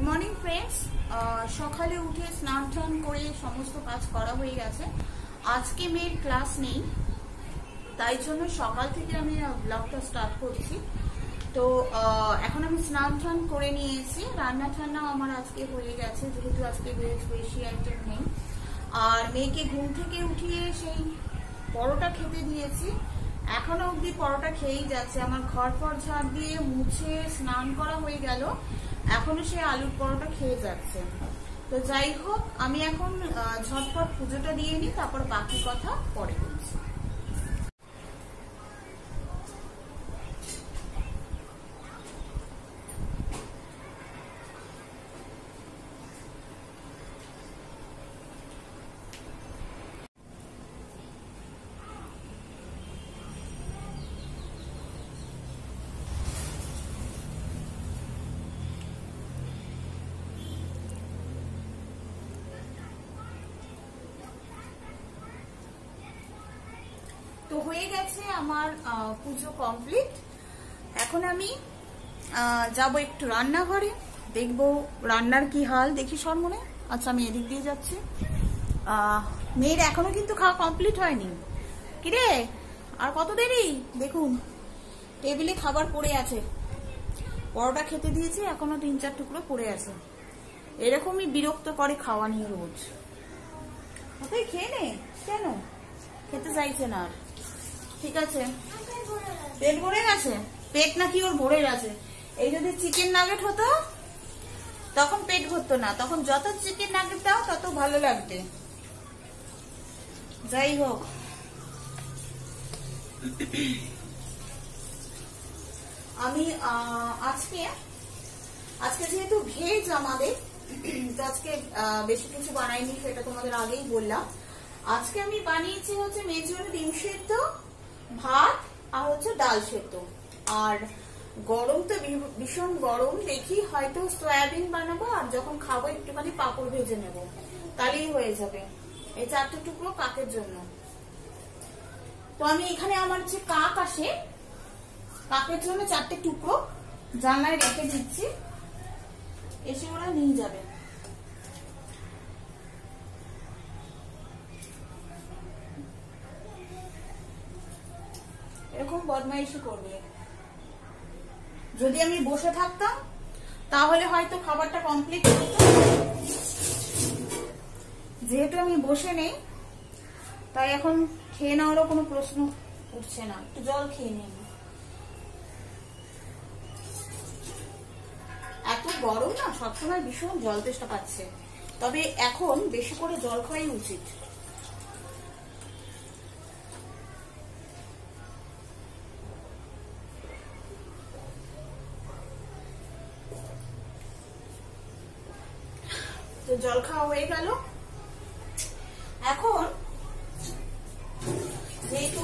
Morning friends. সকালে উঠে স্নান টান করে সমস্ত কাজ করা হয়ে গেছে। আজকে মেয়ের ক্লাস নেই, তাই জন্য সকাল থেকে আমি ব্লগটা স্টার্ট করছি। তো এখন আমি স্নান টান করে নিয়েছি, রান্না ঠান্না আমার আজকে হয়ে গেছে, যেহেতু আজকে বেশি আইটেম নেই। আর মেয়েকে ঘুম থেকে উঠিয়ে সেই পরোটা খেতে দিয়েছি, এখনো অব্দি পরোটা খেয়েই যাচ্ছে। আমার ঘর পর ঝাড় দিয়ে মুছে স্নান করা হয়ে গেল, এখনো সে আলুর পরোটা খেয়ে যাচ্ছে। তো যাই হোক, আমি এখন ঝটপট পুজোটা দিয়ে নিই, তারপর বাকি কথা পরে বলছি। তো হয়ে গেছে আমার পুজো কমপ্লিট। এখন আমি যাব একটু রান্নাঘরে, দেখবো রান্নার কি হাল। দেখি সরমনে, আচ্ছা আমি এদিক দিয়ে যাচ্ছি। মেয়ের এখনো কিন্তু খাওয়া কমপ্লিট হয়নি। কিরে আর কত দেরি? দেখুন টেবিলে খাবার পড়ে আছে, পরোটা খেতে দিয়েছি, এখনো 3-4 টুকরো পড়ে আছে। এরকমই বিরক্ত করে খাওয়া নিয়ে রোজ। ওটাই খেয়ে নে, কেন খেতে চাইছে না? আর ঠিক আছে, পেট ভরে গেছে? পেট নাকি ওর ভরে গেছে? এই যদি চিকেন নাগেট হতো তখন পেট ভরতো না, তখন যত চিকেন নাগেট দাও তত ভালো লাগবে। যাই হোক, আমি আজকে যেহেতু ভেজ আমাদের, আজকে বেশি কিছু বানাইনি, সেটা তোমাদের আগেই বললাম। আজকে আমি বানিয়েছি হচ্ছে মেয়ের জন্য ডিম সেদ্ধ, ভাত আর হচ্ছে ডাল সেদ্ধ। আর গরম তো ভীষণ গরম, দেখি হয়তো সয়াবিন বানাবো, আর যখন খাবো একটুখানি পাঁপড় ভেজে নেব, তাহলেই হয়ে যাবে। এই 4টে টুকরো কাকের জন্য। তো আমি এখানে আমার যে কাক আসে, কাকের জন্য 4টে টুকরো জানলায় রেখে দিচ্ছি, এসে ওরা নিয়ে যাবে। এরকম বদমাইশি করবে। যদি আমি বসে থাকতাম তাহলে হয়তো খাবারটা কমপ্লিট হতো, যেহেতু আমি বসে নেই তাই এখন খেয়ে নেওয়ারও কোনো প্রশ্ন উঠছে না। একটু জল খেয়ে নিই। এত গরম না, সবসময় ভীষণ জল তেষ্টা পাচ্ছে, তবে এখন বেশি করে জল খাওয়াই উচিত। তো জল খাওয়া হয়ে গেল। এখন যেহেতু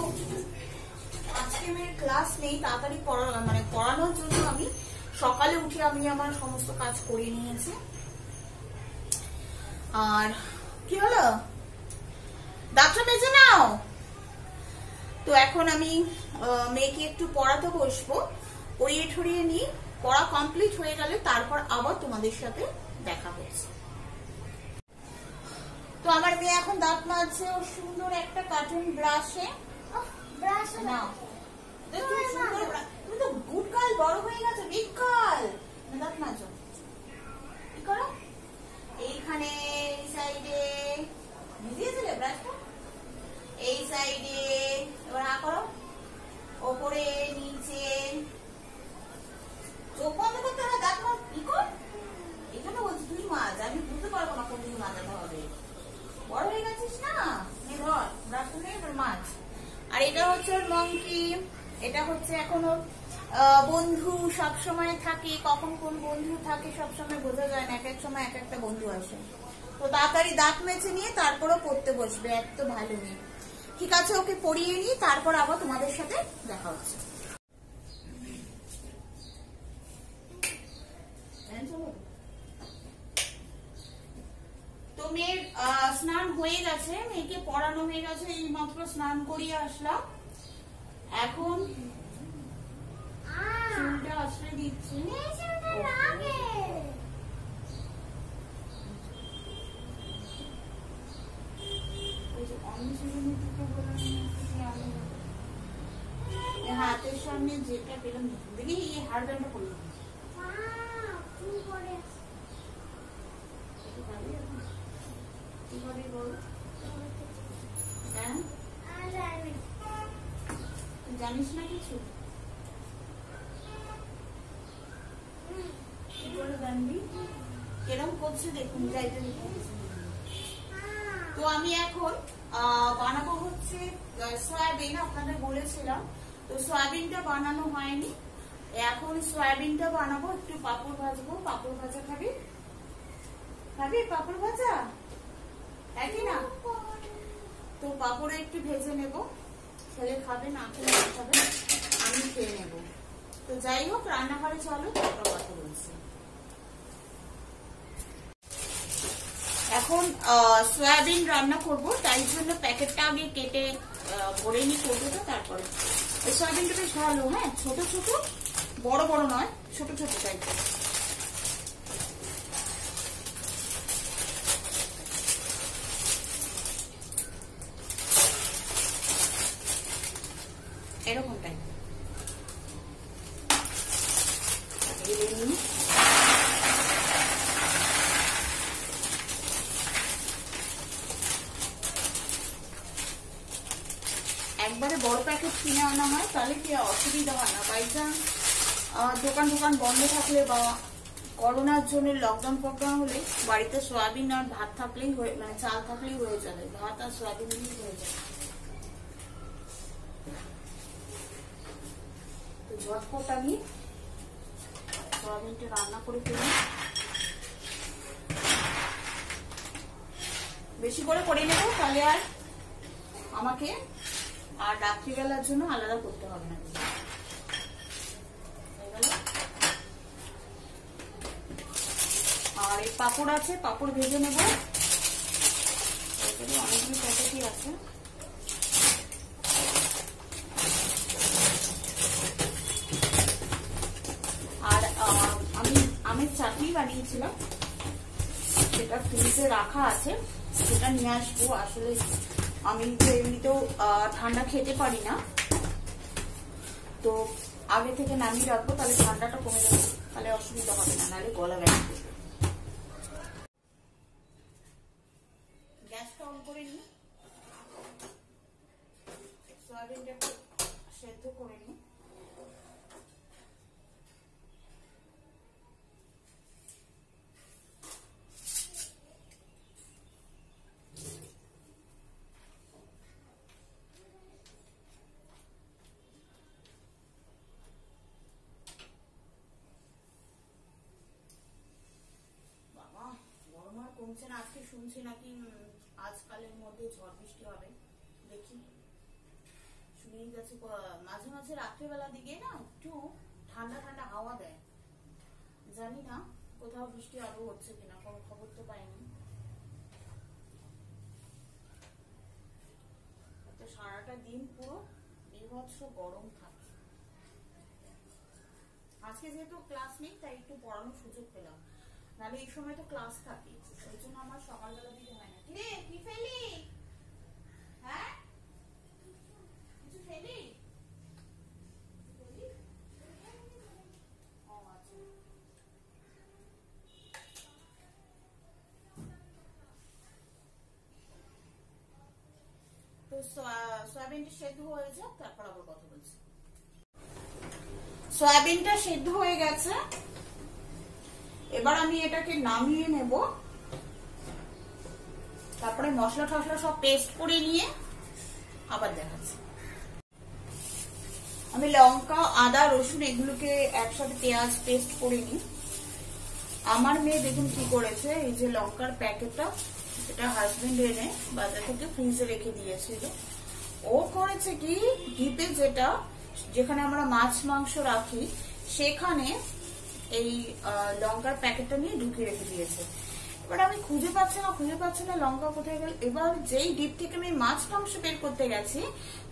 আজকে মেয়ের ক্লাস নেই, তাড়াতাড়ি পড়ানোর জন্য আমি সকালে উঠে আমি আমার সমস্ত কাজ করে নিয়েছি। আর কি হলো, দাঁতটা মেজে নাও। তো এখন আমি মেয়েকে একটু পড়াতে বসবো, পড়িয়ে ঠড়িয়ে নিই। পড়া কমপ্লিট হয়ে গেলে তারপর আবার তোমাদের সাথে দেখা হচ্ছে। তো আমার মেয়ে এখন দাঁত মাজছে ওর সুন্দর একটা কার্টুন ব্রাশে। না তুমি তো গুড গার্ল, বড় হয়ে গেছো, বিগ গার্ল। দাঁত মাজো, কি করো? এইখানে এই সাইডে ভিজিয়েছিলে ব্রাশটা, এই সাইডে। এবার হা করো, ওপরে নিচে। চোখ বন্ধ করতে হবে, দাঁত মাজ। কি কর? এই জন্য বলছি তুই মাছ, আমি বুঝতে পারবো না কোন দিকে মাজাতে হবে। বড় হয়ে গেছিস না, ধর ব্রাশটা নিয়ে তোর মাছ। আর এটা হচ্ছে ওর মঙ্কি, এটা হচ্ছে এখন ওর বন্ধু। সব সময় থাকে, কখন কোন বন্ধু থাকে সবসময় বোঝা যায় না, এক এক সময় এক একটা বন্ধু আসে। তো তাড়াতাড়ি দাঁত মেছে নিয়ে তারপরও পড়তে বসবে, এত ভালো নেই। ঠিক আছে, ওকে পড়িয়ে নিই, তারপর আবার তোমাদের সাথে দেখা হচ্ছে। তো মেয়ের স্নান হয়ে গেছে, মেয়েকে পড়ানো হয়ে গেছে, এই মাত্র স্নান করিয়ে আসলাম। এখন চুলটা আশ্রয় দিচ্ছি। সামনে যেটা পেলাম দেখি এই হার ব্যান্ডটা করলো জানিস না কিছু এরকম করছে দেখুন যাইতে। তো আমি এখন বানাবো হচ্ছে সয়াবিন, আপনাদের বলেছিলাম। তো সয়াবিনটা বানানো হয়নি, এখন সয়াবিনটা বানাবো। একটু পাপড় ভাজবো। পাপড় ভাজা খাবি? খাবি পাপড় ভাজা? একই না? তো পাপড়ে একটু ভেজে নেব, ছেলে খাবে না খেলে খাবে, আমি খেয়ে নেব। তো যাই হোক, রান্নাঘরে চলো, তারপর কথা বলছি। এখন সয়াবিন রান্না করব, তাই জন্য প্যাকেটটা আগে কেটে ভরে নি কৌটোটা, তারপরে সয়াবিনটা বেশ ভালো। হ্যাঁ, ছোট ছোট, বড় বড় নয়, ছোট ছোট টাইপের। এরকম টাইপ একবারে বড় প্যাকেট কিনে আনা হয়, তাহলে কি অসুবিধা হয় না। বাই চান্স দোকান বন্ধ থাকলে বা করোনার জন্য লকডাউন ফকডাউন হলে বাড়িতে সয়াবিন আর ভাত থাকলেই মানে চাল থাকলেই হয়ে যাবে, ভাত আর সয়াবিন দিয়েই হয়ে যাবে। তো ঝটপট আমি সয়াবিনটা রান্না করে ফেলি, বেশি করে নেব, তাহলে আর আমাকে আর রাত্রিবেলার জন্য আলাদা করতে হবে না। আর এই পাপড় আছে, পাপড় ভেজে নেব। অনেকগুলো প্যাকেটই আছে। আর আমি আমের চাটনি বানিয়েছিলাম, সেটা ফ্রিজে রাখা আছে, সেটা নিয়ে আসবো। আসলে আমি তো এমনিতেও ঠান্ডা খেতে পারি না, তো আগে থেকে নামিয়ে রাখবো, তাহলে ঠান্ডাটা কমে যাবে, তাহলে অসুবিধা হবে না, নাহলে গলা ব্যথা করবে। গ্যাসটা অন করে নিই, সয়াবিনটা সেদ্ধ করে নিই। কমছে না, আজকে শুনছি নাকি আজকালের মধ্যে ঝড় বৃষ্টি হবে, দেখি। শুনেই যাচ্ছে, মাঝে মাঝে রাত্রেবেলা দিকে না একটু ঠান্ডা ঠান্ডা হাওয়া দেয়, জানি না কোথাও বৃষ্টি আরো হচ্ছে কিনা, কোনো খবর তো পাইনি। তো সারাটা দিন পুরো বিভৎস গরম থাকে। আজকে যেহেতু ক্লাস নেই, তাই একটু পড়ানোর সুযোগ পেলাম, নাহলে এই সময় তো ক্লাস থাকে, ওই জন্য আমার সকালবেলা দিতে হয় না। কিরে কি ফেলি? হ্যাঁ, কিছু ফেলি? তো সয়াবিনটা সেদ্ধ হয়ে যাক, তারপর আবার কথা বলছি। সয়াবিনটা সেদ্ধ হয়ে গেছে, এবার আমি এটাকে নামিয়ে নেব, তারপরে মশলা টসলা সব পেস্ট করে নিয়ে আবার দেখাচ্ছি। আমি লঙ্কা, আদা, রসুন এগুলোকে একসাথে পেঁয়াজ পেস্ট করে নিই। আমার মেয়ে দেখুন কি করেছে, এই যে লঙ্কার প্যাকেটটা, এটা হাজবেন্ড এনে বাজার থেকে ফ্রিজে রেখে দিয়েছিল। ও করেছে কি, ডিপে যেখানে আমরা মাছ মাংস রাখি, সেখানে এই লঙ্কার প্যাকেটটা নিয়ে ঢুকিয়ে রেখে দিয়েছে। এবার আমি খুঁজে পাচ্ছি না লঙ্কা কোথায় গেল। এবার যেই ডিপ থেকে আমি মাছ মাংস বের করতে গেছি,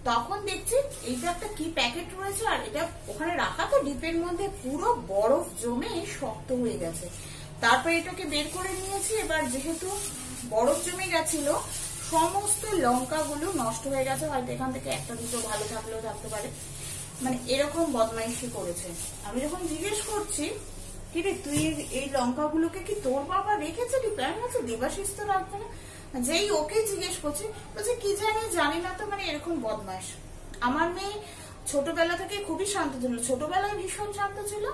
তখন দেখছি এইটা একটা কি প্যাকেট রয়েছে, আর এটা ওখানে রাখা তো ডিপের মধ্যে পুরো বরফ জমে শক্ত হয়ে গেছে। তারপরে এটাকে বের করে নিয়েছি। এবার যেহেতু বরফ জমে গেছিল, সমস্ত লঙ্কাগুলো নষ্ট হয়ে গেছে, হয়তো এখান থেকে একটা দুটো ভালো থাকলেও থাকতে পারে। মানে এরকম বদমাইশি করেছে। আমি যখন জিজ্ঞেস করছি কি রে তুই এই লঙ্কাগুলোকে কি তোর বাবা রেখেছে প্ল্যান আছে, দেবাশিস তো রাখবে না। যেই ওকে জিজ্ঞেস করছি বলছে কি জানি না তো, মানে এরকম বদমাইশ। আমার মেয়ে ছোটবেলা থেকে খুবই শান্ত ছিল, ছোটবেলায় ভীষণ শান্ত ছিল,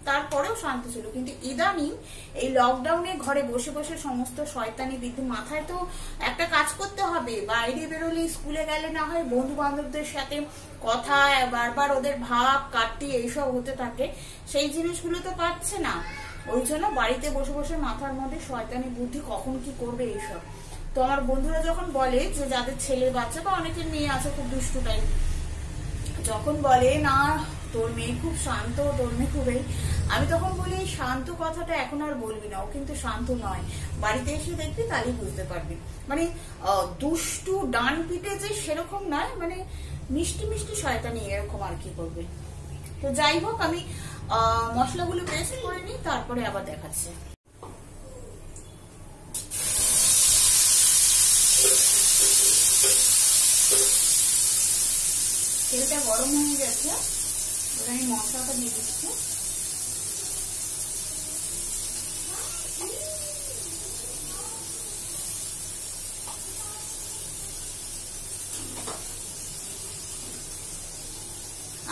তারপরেও শান্ত ছিল, কিন্তু ইদানিং এই লকডাউনে ঘরে বসে বসে সমস্ত শয়তানি বিদ্যু, মাথায় তো একটা কাজ করতে হবে, বাইরে বেরোলে স্কুলে গেলে না হয় বন্ধু বান্ধবদের সাথে কথা, বারবার ওদের ভাব কাটতি এইসব হতে থাকে, সেই জিনিসগুলো তো পাচ্ছে না। ওই জন্য বাড়িতে বসে বসে মাথার মধ্যে শয়তানি বুদ্ধি, কখন কি করবে এইসব। তো আমার বন্ধুরা যখন বলে যে যাদের ছেলে বাচ্চা বা অনেকের মেয়ে আছে খুব দুষ্টু টাইপ, যখন বলে না তোর মেয়ে খুব শান্ত, তোর মেয়ে খুবই, আমি তখন বলি শান্ত কথাটা এখন আর বলবি না, ও কিন্তু শান্ত নয়, বাড়িতে এসে দেখবি তাহলেই বুঝতে পারবি। মানে দুষ্টু ডান পিটে যে সেরকম নয়, মানে মিষ্টি মিষ্টি শয়তানি এরকম আর কি করবে। তো যাই হোক, আমি মশলাগুলো পেস্ট করে নিই, তারপরে আবার দেখাচ্ছি। তেলটা গরম হয়ে গেছে, এবার আমি মশলাটা দিয়ে দিচ্ছি।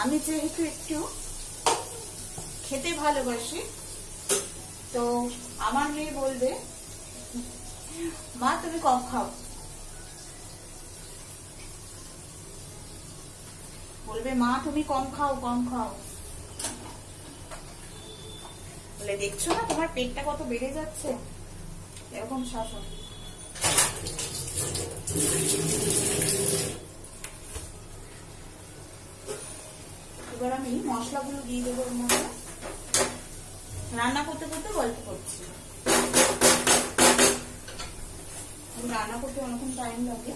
আমি যেহেতু একটু খেতে ভালোবাসি, তো আমার মেয়ে বলবে মা তুমি কম খাও, বলবে মা তুমি কম খাও কম খাও, বলে দেখছো না তোমার পেটটা কত বেড়ে যাচ্ছে, এরকম শাসন। এবার আমি মশলাগুলো দিয়ে দেবো এর মধ্যে। রান্না করতে করতে গল্প করছি, রান্না করতে অনেকক্ষণ টাইম লাগে।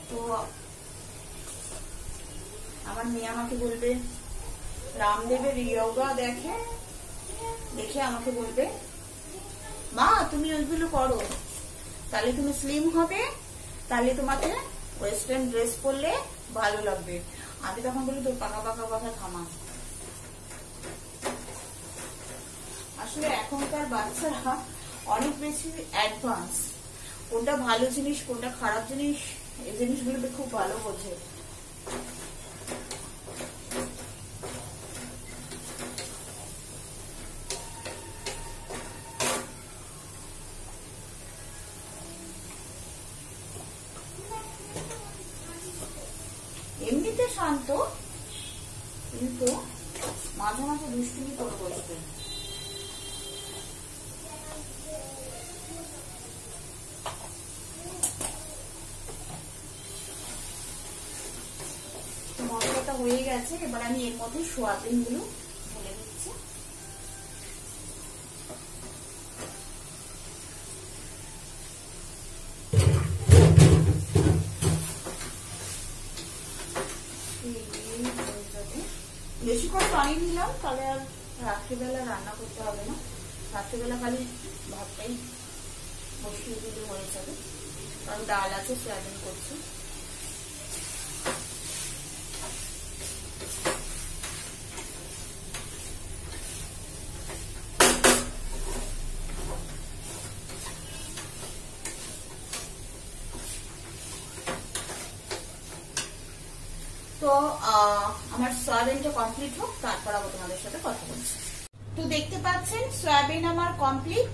তো আমার মেয়ে আমাকে বলবে, রামদেবের যোগা দেখে আমাকে বলবে মা তুমি ওইগুলো করো, তাহলে তুমি স্লিম হবে, তাহলে তোমাকে ওয়েস্টার্ন ড্রেস পরলে ভালো লাগবে। আমি তখন বলি তোর পাকা পাকা কথা থামা। আসলে এখনকার বাচ্চারা অনেক বেশি অ্যাডভান্স, কোনটা ভালো জিনিস কোনটা খারাপ জিনিস এই জিনিসগুলো খুব ভালো বোঝে। এমনিতে শান্ত, কিন্তু মাঝে মাঝে দুষ্টুমি করে বসবে। মশলাটা হয়ে গেছে, এবার আমি এর মধ্যে সোয়াবিন গুলো ঢেলে দিচ্ছি। বেশি করে পানি দিলাম, তাহলে আর রাত্রিবেলা রান্না করতে হবে না, রাত্রিবেলা খালি ভাতটাই বসিয়ে দিলে হয়ে যাবে, কারণ ডাল আছে সোয়াবিন করছি। তো আমার সয়াবিনটা কমপ্লিট হোক, তারপর আবার তোমাদের সাথে কথা বলছি। তো দেখতে পাচ্ছেন সয়াবিন আমার কমপ্লিট,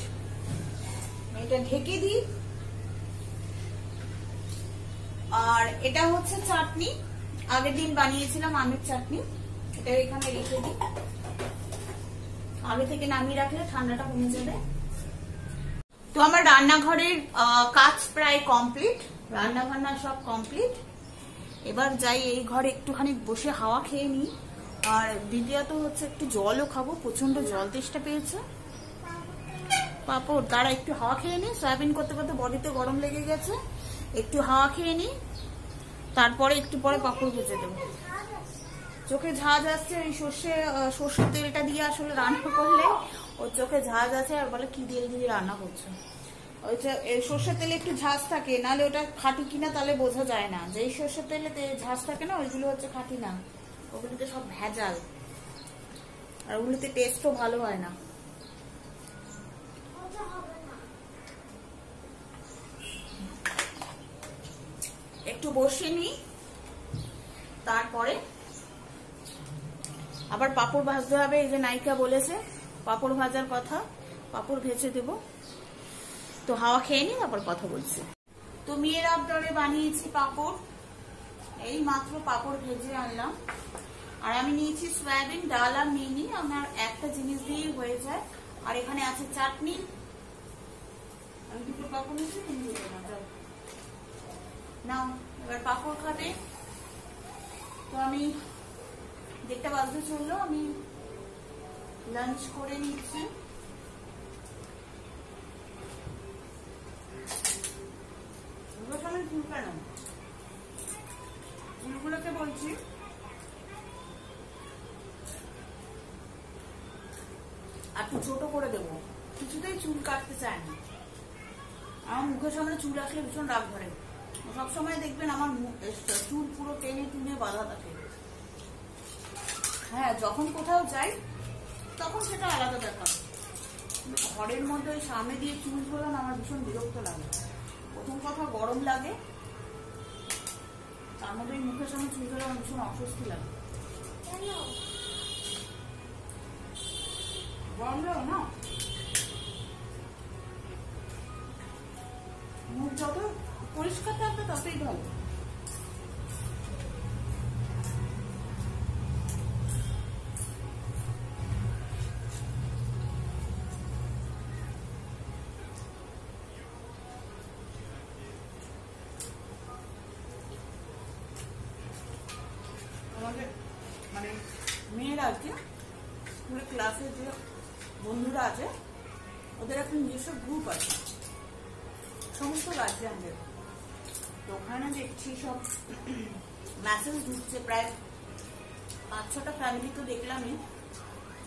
এটা ঢেকে দিই। আর এটা হচ্ছে চাটনি, আগের দিন বানিয়েছিলাম আমের চাটনি, এটা এখানে রেখে দিই, আগে থেকে নামিয়ে রাখলে ঠান্ডাটা কমে যাবে। তো আমার রান্নাঘরের কাজ প্রায় কমপ্লিট, রান্না বান্না সব কমপ্লিট। এবার যাই এই ঘরে একটুখানি বসে হাওয়া খেয়ে নিই, আর দ্বিতীয়ত হচ্ছে একটু জলও খাবো, প্রচন্ড জল তেষ্টা পেয়েছে। পাপড় তারা একটু হাওয়া খেয়ে নিই, সয়াবিন করতে করতে বডিতে গরম লেগে গেছে, একটু হাওয়া খেয়ে নিই, তারপরে একটু পরে পাঁপড় ভেজে দেবো। চোখে ঝাঁজ আসছে, ওই সর্ষের তেলটা দিয়ে আসলে রান্না করলে ওর চোখে ঝাঁজ আছে, আর বলে কি তেল দিয়ে রান্না করছে। ওইটা সর্ষের তেলে একটু ঝাঁজ থাকে, নাহলে ওটা খাঁটি কিনা তাহলে বোঝা যায় না। যেই সর্ষের তেলে ঝাঁজ থাকে না, ওইগুলো হচ্ছে খাঁটি না, ওগুলিতে সব ভেজাল, আর ওগুলিতে টেস্টও ভালো হয় না। একটু বসে নি, তারপরে আবার পাঁপড় ভাজতে হবে। এই যে নায়িকা বলেছে পাঁপড় ভাজার কথা, পাঁপড় ভেজে দেব। তো হাওয়া খেয়ে নি, তারপর কথা বলছি। তো মেয়ের আবদারে বানিয়েছি পাঁপড়, এই মাত্র পাঁপড় ভেজে আনলাম। আর আমি নিয়েছি সয়াবিন, ডাল আর মিনি, আমার একটা জিনিস দিয়েই হয়ে যায়। আর এখানে আছে চাটনি। আমি দুটো পাঁপড় নিয়েছি, তুমি দুটো নাও। এবার পাঁপড় খাবে। তো আমি দেড়টা বাজতে চললো, আমি লাঞ্চ করে নিচ্ছি। চুল কেন, চুলগুলোকে বলছি একটু ছোট করে দেবো, কিছুতেই চুল কাটতে চায় না। আমার মুখের সামনে চুল আসলে ভীষণ রাগ ধরে। সবসময় দেখবেন আমার চুল পুরো টেনে টুনে বাঁধা থাকে। হ্যাঁ, যখন কোথাও যাই তখন সেটা আলাদা ব্যাপার, ঘরের মধ্যে ওই সামনে দিয়ে চুল ঝোলানো আমার ভীষণ বিরক্ত লাগে। প্রথম কথা গরম লাগে, তার মধ্যে মুখের সামনে চুল ঝোলানো ভীষণ অস্বস্তি লাগে। গরম লাগে না, মুখ যত পরিষ্কার থাকবে ততই ভালো। আমাদের মানে মেয়েরা আছে স্কুলের ক্লাসে যে বন্ধুরা আছে, ওদের একটা নিজস্ব গ্রুপ আছে সমস্ত গার্জিয়ানদের। তো ওখানে দেখছি সব মেসেজ ঢুকছে, প্রায় 5-6টা ফ্যামিলি তো দেখলামই,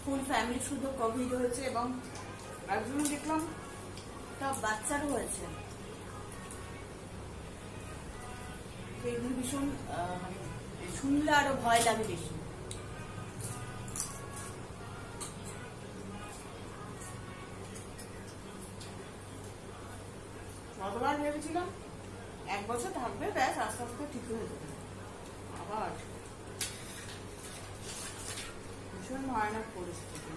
ফুল ফ্যামিলি শুধু কোভিড হয়েছে, এবং একজন দেখলাম একটা বাচ্চারও হয়েছে। এগুলো ভীষণ মানে শুনলে আরো ভয় লাগে বেশি। গতবার ভেবেছিলাম 1 বছর থাকবে, ব্যাস আস্তে আস্তে ঠিক হয়ে যাবে, আবার ভীষণ ভয়ানক পরিস্থিতি।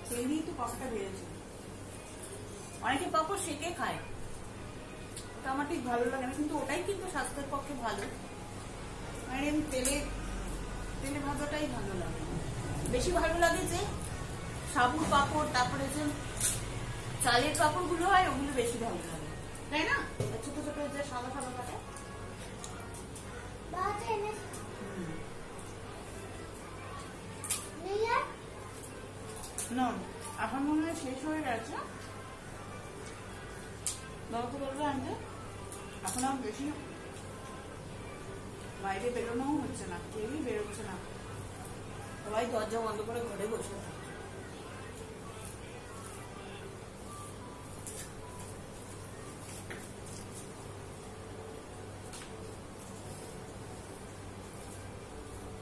তেল দিয়ে তো পাপড়টা বেড়েছে, অনেকে পাপড় সেকে খায়, ওটা আমার ঠিক ভালো লাগে না, কিন্তু ওটাই কিন্তু স্বাস্থ্যের পক্ষে ভালো। মানে তেলে ভাজাটাই ভালো লাগে, বেশি ভালো লাগে যে সাবুর পাপড়, তারপরে যে চালের পাপড় গুলো হয় ওগুলো বেশি ভালো লাগে, তাই না? ছোট ছোট যে সাদা সাদা কাটে। এখন মনে হয় শেষ হয়ে গেছে, বাবাকে বলবে আনতে। এখন আর বেশি বাইরে বেরোনোও হচ্ছে না, কেউই বেরোচ্ছে না, সবাই দরজা বন্ধ করে ঘরে বসে থাকে।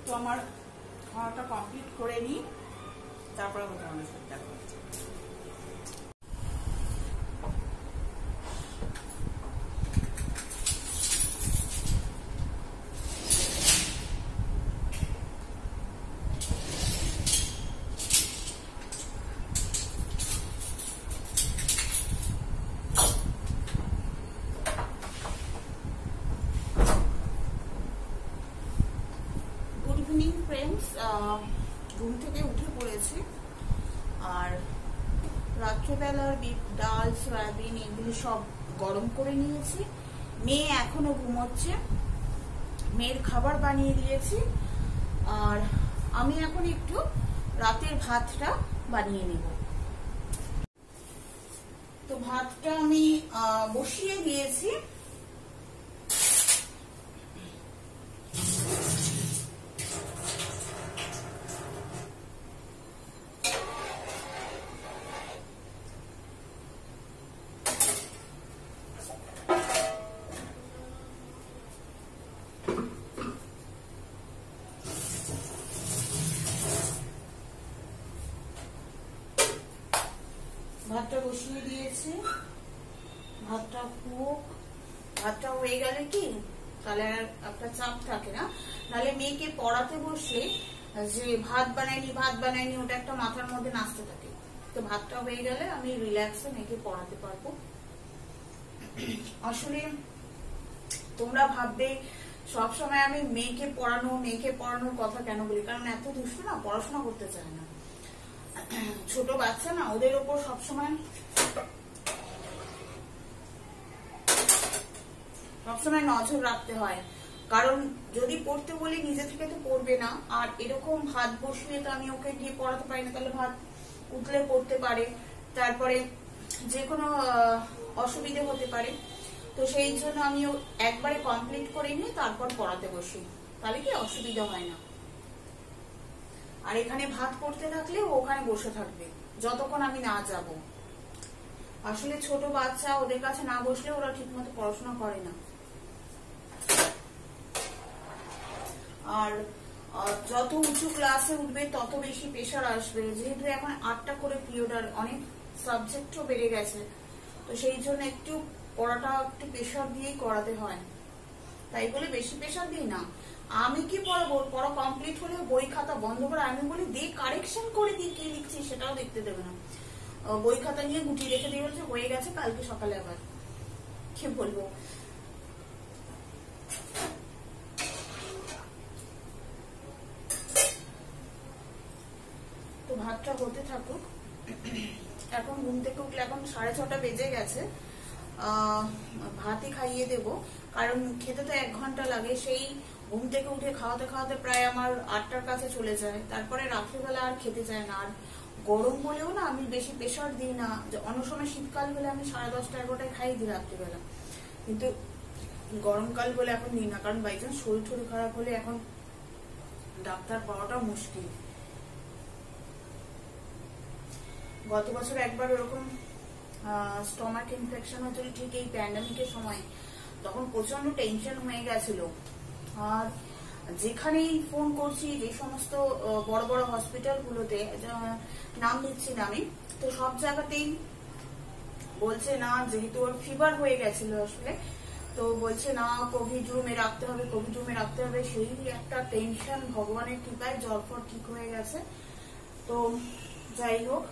তো আমার খাওয়াটা কমপ্লিট করে নিই, তারপরে কোথাও অনেক দেখা হচ্ছে। ঘুম থেকে উঠে পড়েছি, আর রাত্রেবেলার ডাল সয়াবিন এগুলো সব গরম করে নিয়েছি। মেয়ে এখনো ঘুমোচ্ছে, মেয়ের খাবার বানিয়ে দিয়েছি, আর আমি এখন একটু রাতের ভাতটা বানিয়ে নেব। তো ভাতটা আমি বসিয়ে দিয়েছি। ভাতটা বসিয়ে দিয়েছি, ভাতটা হোক। ভাতটা হয়ে গেলে কি তাহলে আর একটা চাপ থাকে না, নাহলে মেয়েকে পড়াতে বসলে যে ভাত বানাইনি ওটা একটা মাথার মধ্যে নাচতে থাকে। তো ভাতটা হয়ে গেলে আমি রিল্যাক্সে মেয়েকে পড়াতে পারবো। আসলে তোমরা ভাববে সবসময় আমি মেয়েকে পড়ানোর কথা কেন বলি, কারণ এত দুষ্ট না, পড়াশোনা করতে চায় না। ছোট বাচ্চা না, ওদের ওপর সবসময় নজর রাখতে হয়, কারণ যদি পড়তে বলি নিজে থেকে তো পড়বে না। আর এরকম ভাত বসিয়ে তো আমি ওকে গিয়ে পড়াতে পারি না, তাহলে ভাত উঠলে পড়তে পারে, তারপরে যে কোনো অসুবিধে হতে পারে। তো সেই জন্য আমি একবারে কমপ্লিট করে নিয়ে তারপর পড়াতে বসি, তাহলে কি অসুবিধা হয় না। আর এখানে ভাত করতে থাকলে ওখানে বসে থাকবে যতক্ষণ আমি না যাব। আসলে ছোট বাচ্চা, ওদের কাছে না বসলে ওরা ঠিকমতো পড়াশোনা করে না। আর যত উঁচু ক্লাসে উঠবে তত বেশি প্রেশার আসবে, যেহেতু এখন 8টা করে পিরিয়ড আর অনেক সাবজেক্টও বেড়ে গেছে। তো সেই জন্য একটু পড়াটা একটু প্রেশার দিয়েই করাতে হয়, তাই বলে বেশি প্রেশার দিই না। আমি কি পড়াবো, পড়া কমপ্লিট হলে বই খাতা বন্ধ করে আমি বলি দে কারেকশন করে দিই, কি লিখছি সেটাও দেখতে দেবে না। বই খাতা নিয়ে গুটিয়ে রেখে দিয়ে বলছে হয়ে গেছে, কালকে সকালে আবার। কি বলবো, তো ভাতটা হতে থাকুক। এখন ঘুম থেকে উঠলে এখন 6:30 বেজে গেছে, ভাতই খাইয়ে দেব, কারণ খেতে তো 1 ঘন্টা লাগে। সেই ঘুম থেকে উঠে খাওয়াতে খাওয়াতে প্রায় আমার 8টার কাছে চলে যায়। তারপরে রাত্রিবেলা আর খেতে চায় না। আর গরম বলেও না আমি বেশি প্রেশার দিই না, অন্য সময় শীতকাল হলে আমি 10:30 11টায় খাই দিই রাত্রিবেলা, কিন্তু গরমকাল বলে এখন দিই না, কারণ বাইচান্স শরীর খারাপ হলে এখন ডাক্তার পাওয়াটা মুশকিল। গত বছর একবার ওরকম স্টমাক ইনফেকশন হচ্ছিল ঠিক এই প্যান্ডামিকের সময়, তখন প্রচন্ড টেনশন হয়ে গেছিল। আর যেখানেই ফোন করছি, যে সমস্ত বড় বড় হসপিটাল গুলোতে, নাম দিচ্ছি না আমি, তো সব জায়গাতেই বলছে না, যেহেতু ওর ফিভার হয়ে গেছিল আসলে, তো বলছে না কোভিড রুমে রাখতে হবে। সেই একটা টেনশন, ভগবানের কৃপায় জ্বর ফর ঠিক হয়ে গেছে। তো যাই হোক,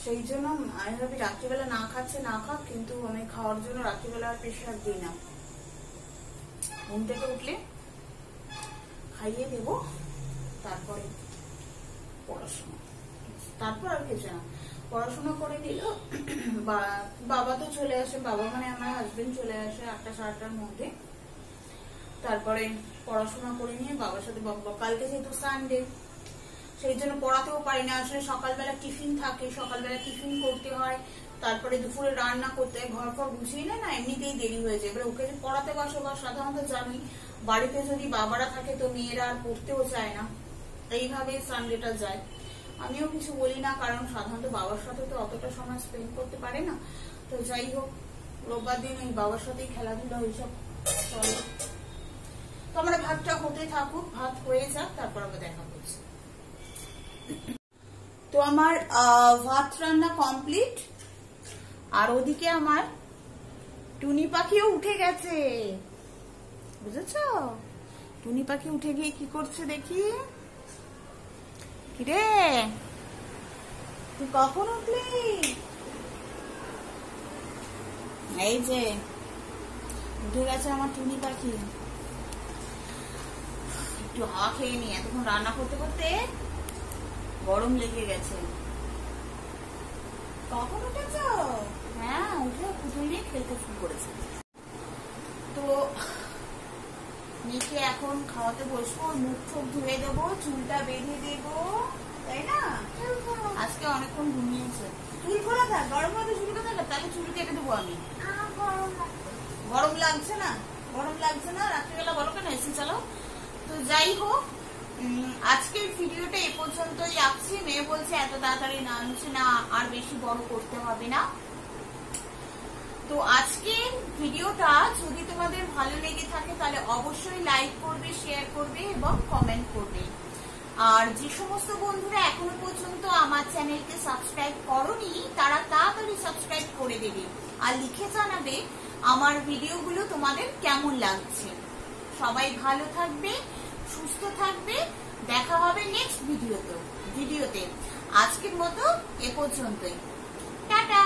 সেই জন্য আমি ভাবি রাত্রিবেলা না খাচ্ছে না খাক, কিন্তু আমি খাওয়ার জন্য রাত্রিবেলা আর প্রেশার দিই না। ঘুম থেকে উঠলে খাইয়ে দেব, তারপরে পড়াশোনা, তারপর আর কিছু না। পড়াশোনা করে দিল, বাবা তো চলে আসে, বাবা মানে আমার হাজবেন্ড চলে আসে 8টা 8:30টার মধ্যে। তারপরে পড়াশোনা করে নিয়ে বাবার সাথে, কালকে যেহেতু সানডে সেই জন্য পড়াতেও পারি না। আসলে সকালবেলা টিফিন থাকে, সকালবেলা টিফিন করতে হয়, তারপরে দুপুরে রান্না করতে হয়, ঘর ফর গুছিয়ে না এমনিতেই দেরি হয়ে যায়। এবার ওকে যে পড়াতে বসো, বা সাধারণত জানি বাড়িতে যদি বাবারা থাকে তো মেয়েরা আর পড়তেও চায় না, এইভাবে সানডেটা যায়। আমিও কিছু বলি না, কারণ সাধারণত বাবার সাথে তো অতটা সময় স্পেন্ড করতে পারে না। তো যাই হোক, রোববার দিন ওই বাবার সাথেই খেলাধুলা এইসব চলে। তো আমরা ভাতটা হতে থাকুক, ভাত হয়ে যাক, তারপর আবার দেখা করছি। তো আমার ভাত রান্না কমপ্লিট, আর ওদিকে আমার টুনি পাখিও উঠে গেছে, বুঝেছ? টুনি পাখি উঠে গিয়ে কি করছে দেখি। কিরে, তুই কখন উঠলি? এই যে উঠে গেছে আমার টুনি পাখি। একটু হাওয়া খেয়ে নি, এতক্ষণ রান্না করতে করতে গরম লেগে গেছে। কখন উঠেছ? হ্যাঁ, উঠে পুতুল নিয়ে খেলতে শুরু করেছে। তো মেয়েকে এখন খাওয়াতে বসবো, মুখ ঠোক ধুয়ে দেবো, চুলটা বেঁধে দেবো, তাই না? আজকে অনেকক্ষণ ঘুমিয়েছে। চুল খোলা থাক, গরম মধ্যে চুল খোলা থাক, তাহলে চুল কেটে দেবো আমি। গরম লাগছে না? গরম লাগছে না? রাত্রিবেলা বলো কেন এসি চালাও। তো যাই হোক, আজকের ভিডিওটা এ পর্যন্তই রাখছি। মেয়ে বলছে এত তাড়াতাড়ি না, আনছে না, আর বেশি বড় করতে হবে না। তো আজকের ভিডিওটা যদি তোমাদের ভালো লেগে থাকে তাহলে অবশ্যই লাইক করবে, শেয়ার করবে এবং কমেন্ট করবে। আর যে সমস্ত বন্ধুরা এখনো পর্যন্ত আমার চ্যানেলকে সাবস্ক্রাইব করোনি তারা তাড়াতাড়ি সাবস্ক্রাইব করে দেবে আর লিখে জানাবে আমার ভিডিওগুলো তোমাদের কেমন লাগছে। সবাই ভালো থাকবে, সুস্থ থাকবে, দেখা হবে নেক্সট ভিডিওতে। আজকের মতো এ পর্যন্তই, টাটা।